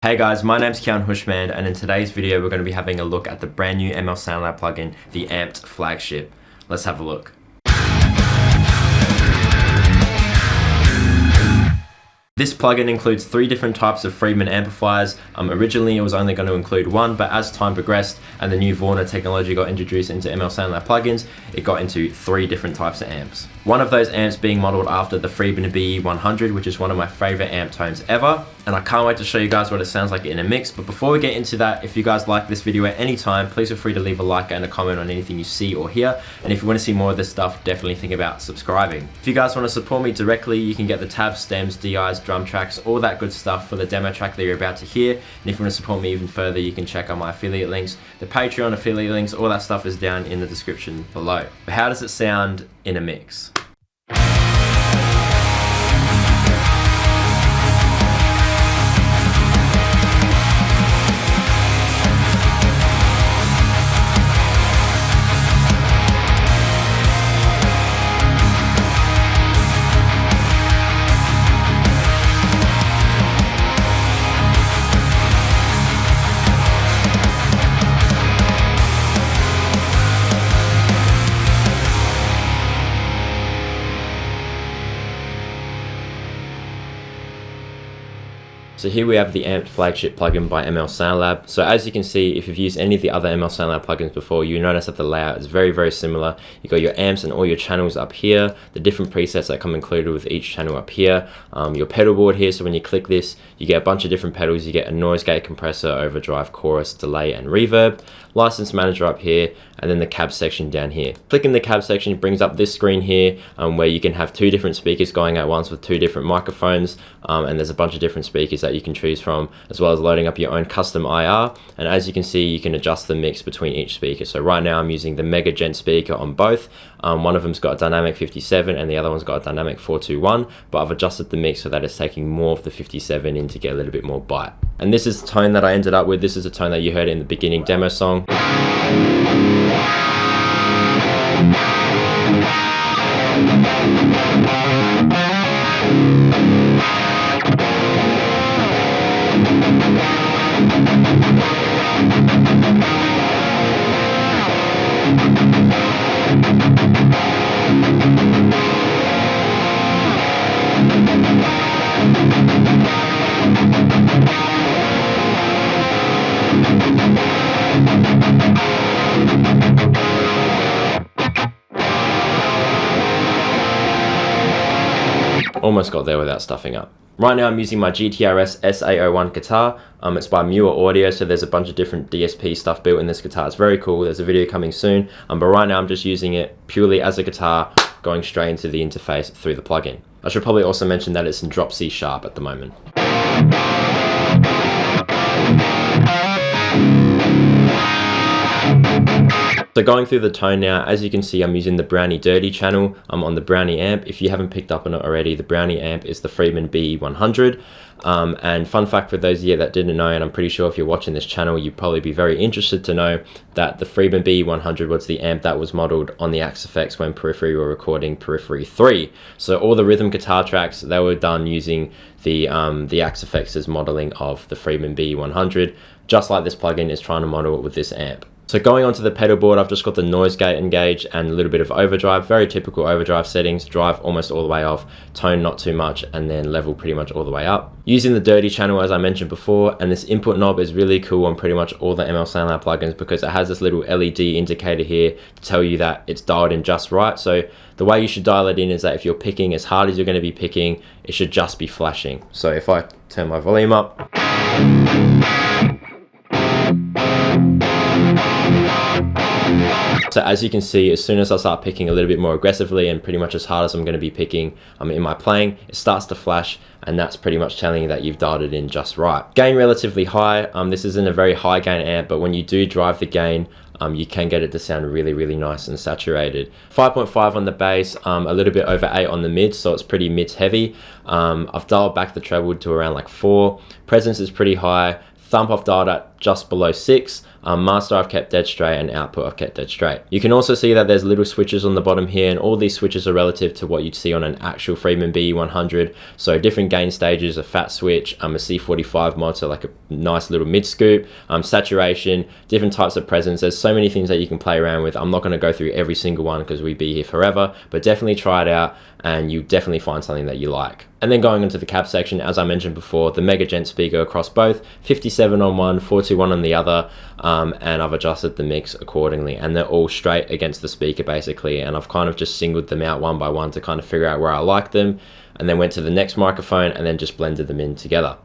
Hey guys, my name's Keyan Houshmand, and in today's video we're going to be having a look at the brand new ML SoundLab plugin, the AMPED Flagship. Let's have a look. This plugin includes 3 different types of Friedman amplifiers. Originally it was only going to include 1, but as time progressed and the new Warner technology got introduced into ML SoundLab plugins, it got into 3 different types of amps. One of those amps being modeled after the Friedman BE100, which is one of my favorite amp tones ever. And I can't wait to show you guys what it sounds like in a mix. But before we get into that, if you guys like this video at any time, please feel free to leave a like and a comment on anything you see or hear. And if you want to see more of this stuff, definitely think about subscribing. If you guys want to support me directly, you can get the tabs, stems, DIs, drum tracks, all that good stuff for the demo track that you're about to hear. And if you want to support me even further, you can check out my affiliate links, the Patreon affiliate links, all that stuff is down in the description below. But how does it sound in a mix? So here we have the AMPED Flagship plugin by ML SoundLab. So as you can see, if you've used any of the other ML SoundLab plugins before, you notice that the layout is very, very similar. You've got your amps and all your channels up here, the different presets that come included with each channel up here, your pedal board here. So when you click this, you get a bunch of different pedals. You get a noise gate, compressor, overdrive, chorus, delay, and reverb. License manager up here, and then the cab section down here. Clicking the cab section brings up this screen here where you can have 2 different speakers going at once with 2 different microphones, and there's a bunch of different speakers that you can choose from, as well as loading up your own custom IR. And as you can see, you can adjust the mix between each speaker. So right now I'm using the Mega Gent speaker on both. One of them's got a dynamic 57 and the other one's got a dynamic 421, but I've adjusted the mix so that it's taking more of the 57 in to get a little bit more bite. And this is the tone that I ended up with. This is a tone that you heard in the beginning demo song. Almost got there without stuffing up. Right now I'm using my GTRS SA01 guitar. It's by Muir Audio, so there's a bunch of different DSP stuff built in this guitar. It's very cool. There's a video coming soon, but right now I'm just using it purely as a guitar, going straight into the interface through the plugin. I should probably also mention that it's in drop C sharp at the moment. So going through the tone now, as you can see, I'm using the Brownie Dirty channel. I'm on the Brownie amp. If you haven't picked up on it already, the Brownie amp is the Friedman BE100. And fun fact for those of you that didn't know, and I'm pretty sure if you're watching this channel, you'd probably be very interested to know that the Friedman BE100 was the amp that was modeled on the Axe Effects when Periphery were recording Periphery 3. So all the rhythm guitar tracks, they were done using the Axe Effects' modeling of the Friedman BE100, just like this plugin is trying to model it with this amp. So going onto the pedal board, I've just got the noise gate engaged and a little bit of overdrive, very typical overdrive settings, drive almost all the way off, tone not too much, and then level pretty much all the way up. Using the dirty channel as I mentioned before, and this input knob is really cool on pretty much all the ML SoundLab plugins because it has this little LED indicator here to tell you that it's dialed in just right. So the way you should dial it in is that if you're picking as hard as you're going to be picking, it should just be flashing. So if I turn my volume up, so as you can see, as soon as I start picking a little bit more aggressively and pretty much as hard as I'm going to be picking in my playing, it starts to flash, and that's pretty much telling you that you've dialed it in just right. Gain relatively high. This isn't a very high gain amp, but when you do drive the gain, you can get it to sound really, really nice and saturated. 5.5 on the bass, a little bit over 8 on the mids, so it's pretty mids heavy. I've dialed back the treble to around like 4. Presence is pretty high. Thump I've dialed at just below 6. Master I've kept dead straight, and output I've kept dead straight. You can also see that there's little switches on the bottom here, and all these switches are relative to what you'd see on an actual Friedman BE100. So different gain stages, a fat switch, a C45 mod, so like a nice little mid scoop, saturation, different types of presence. There's so many things that you can play around with. I'm not going to go through every single one because we'd be here forever, but definitely try it out and you definitely find something that you like. And then going into the cab section, as I mentioned before, the Mega Gent speaker across both, 57 on one, 421 on the other, and I've adjusted the mix accordingly, and they're all straight against the speaker basically, and I've kind of just singled them out one by one to kind of figure out where I like them, and then went to the next microphone and then just blended them in together.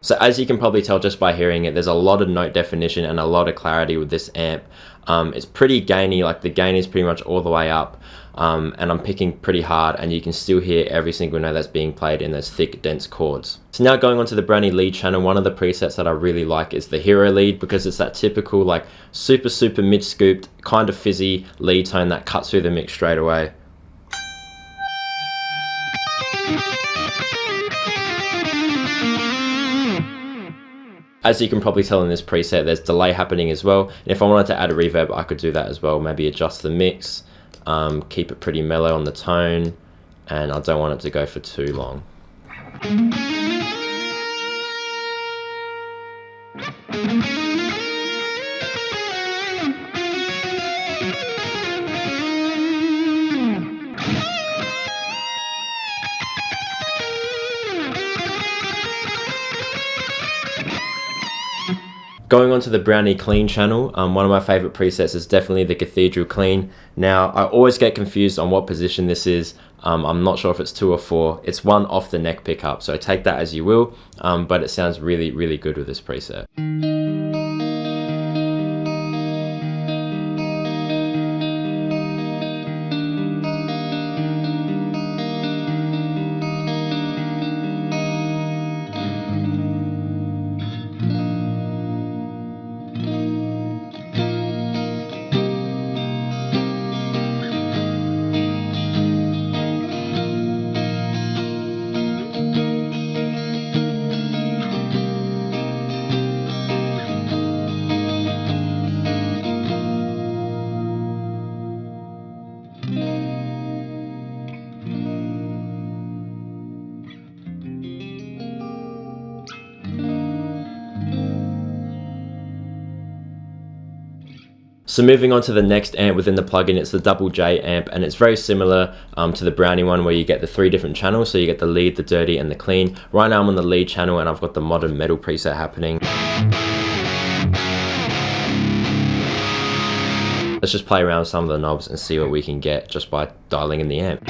So as you can probably tell just by hearing it, there's a lot of note definition and a lot of clarity with this amp. It's pretty gainy, like the gain is pretty much all the way up, and I'm picking pretty hard, and you can still hear every single note that's being played in those thick, dense chords. So now going on to the brand new lead channel, one of the presets that I really like is the Hero lead, because it's that typical like super mid-scooped, kind of fizzy lead tone that cuts through the mix straight away. As you can probably tell in this preset, there's delay happening as well. And if I wanted to add a reverb, I could do that as well. Maybe adjust the mix, keep it pretty mellow on the tone, and I don't want it to go for too long. Going on to the Brownie Clean channel, one of my favorite presets is definitely the Cathedral Clean. Now, I always get confused on what position this is. I'm not sure if it's 2 or 4. It's one off the neck pickup, so take that as you will, but it sounds really good with this preset. So moving on to the next amp within the plugin, it's the Double J amp, and it's very similar to the Brownie one, where you get the 3 different channels. So you get the lead, the dirty, and the clean. Right now I'm on the lead channel, and I've got the modern metal preset happening. Let's just play around with some of the knobs and see what we can get just by dialing in the amp.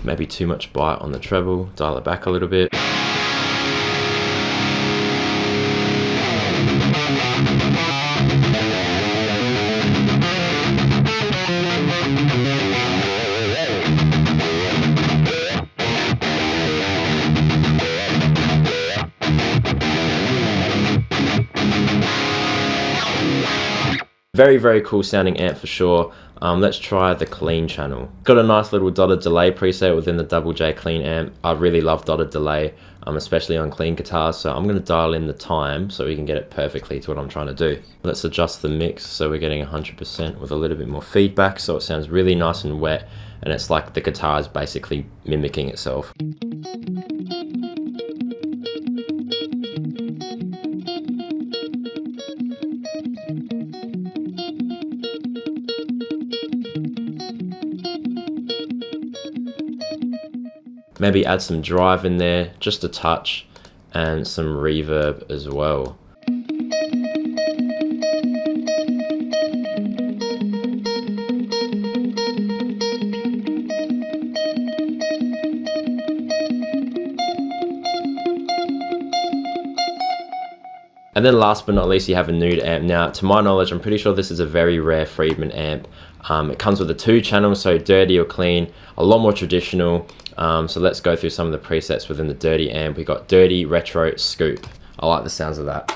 Maybe too much bite on the treble, dial it back a little bit. Very, very cool sounding amp for sure. Let's try the clean channel. Got a nice little dotted delay preset within the Double J clean amp. I really love dotted delay, especially on clean guitars. So I'm gonna dial in the time so we can get it perfectly to what I'm trying to do. Let's adjust the mix so we're getting 100% with a little bit more feedback, so it sounds really nice and wet, and it's like the guitar is basically mimicking itself. Maybe add some drive in there, just a touch, and some reverb as well. And then last but not least, you have a nude amp. Now, to my knowledge, I'm pretty sure this is a very rare Friedman amp. It comes with a 2 channel, so dirty or clean, a lot more traditional. So let's go through some of the presets within the dirty amp. We got dirty, retro, scoop. I like the sounds of that.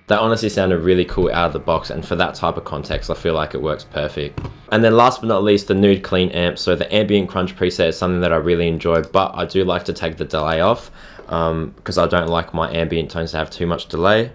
That honestly sounded really cool out of the box, and for that type of context, I feel like it works perfect. And then last but not least, the nude clean amp. So the ambient crunch preset is something that I really enjoy, but I do like to take the delay off because I don't like my ambient tones to have too much delay.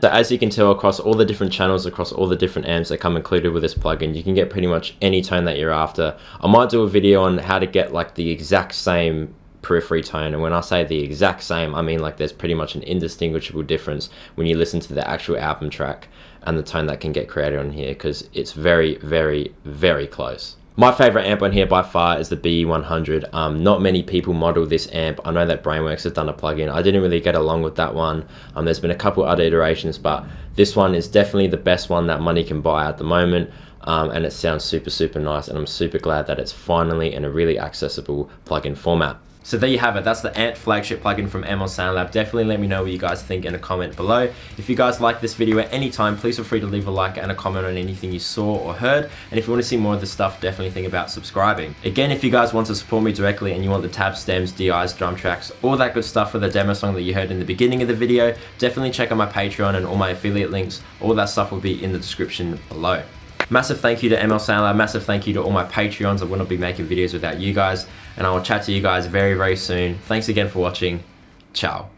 So as you can tell, across all the different channels, across all the different amps that come included with this plugin, you can get pretty much any tone that you're after. I might do a video on how to get like the exact same periphery tone, and when I say the exact same, I mean like there's pretty much an indistinguishable difference when you listen to the actual album track and the tone that can get created on here, because it's very, very, very close. My favorite amp on here by far is the BE100. Not many people model this amp. I know that Brainworks has done a plugin. I didn't really get along with that one. There's been a couple other iterations, but this one is definitely the best one that money can buy at the moment. And it sounds super, super nice, and I'm super glad that it's finally in a really accessible plugin format. So there you have it. That's the AMPED flagship plugin from ML SoundLab. Definitely let me know what you guys think in a comment below. If you guys like this video at any time, please feel free to leave a like and a comment on anything you saw or heard. And if you want to see more of this stuff, definitely think about subscribing. Again, if you guys want to support me directly and you want the tab stems, DIs, drum tracks, all that good stuff for the demo song that you heard in the beginning of the video, definitely check out my Patreon and all my affiliate links. All that stuff will be in the description below. Massive thank you to ML SoundLab, massive thank you to all my Patreons. I wouldn't be making videos without you guys, and I will chat to you guys very, very soon. Thanks again for watching. Ciao.